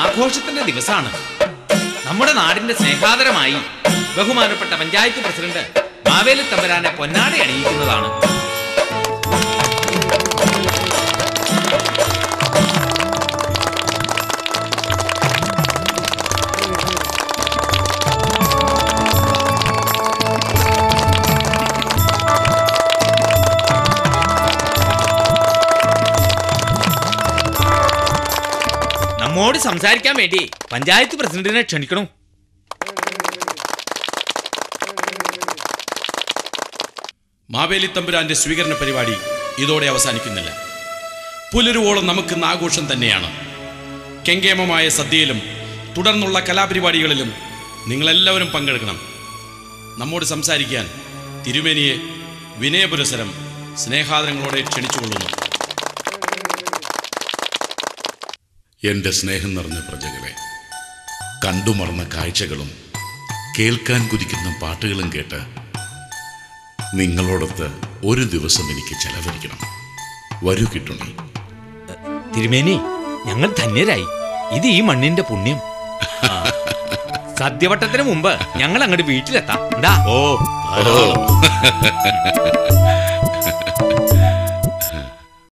ആഘോഷത്തിന്റെ ദിവസമാണ്. നമ്മുടെ നാടിന്റെ സ്നേഹാദരമായി ബഹുമാനപ്പെട്ട പഞ്ചായത്ത് പ്രസിഡന്റ് മാവേലി തമ്പുരാനെ പൊന്നാട അണിയിക്കുന്നതാണ്. നമ്മോട് സംസാരിക്കാൻ വേണ്ടി പഞ്ചായത്ത് പ്രസിഡന്റിനെ ക്ഷണിക്കണം. മാവേലി തമ്പുരാന്റെ സ്വീകരണ പരിപാടി ഇതോടെ അവസാനിക്കുന്നില്ല. പുലരുവോളം നമുക്കിന്ന് ആഘോഷം തന്നെയാണ്. കെങ്കേമമായ സദ്യയിലും തുടർന്നുള്ള കലാപരിപാടികളിലും നിങ്ങളെല്ലാവരും പങ്കെടുക്കണം. നമ്മോട് സംസാരിക്കാൻ തിരുമേനിയെ വിനയപുരസരം സ്നേഹാദരങ്ങളോടെ ക്ഷണിച്ചുകൊള്ളുന്നു. എൻ്റെ സ്നേഹം നിറഞ്ഞ പ്രജകളെ, കണ്ടുമറന്ന കാഴ്ചകളും കേൾക്കാൻ കുതിക്കുന്ന പാട്ടുകളും കേട്ട് നിങ്ങളോടൊത്ത് ഒരു ദിവസം എനിക്ക് ചെലവഴിക്കണം. വരൂ കിട്ടുണ്ണി. തിരുമേനി, ഞങ്ങൾ ധന്യരായി. ഇത് ഈ മണ്ണിന്റെ പുണ്യം. സദ്യവട്ടത്തിന് മുമ്പ് ഞങ്ങൾ അങ്ങോട്ട് വീട്ടിലെത്താം. ഓ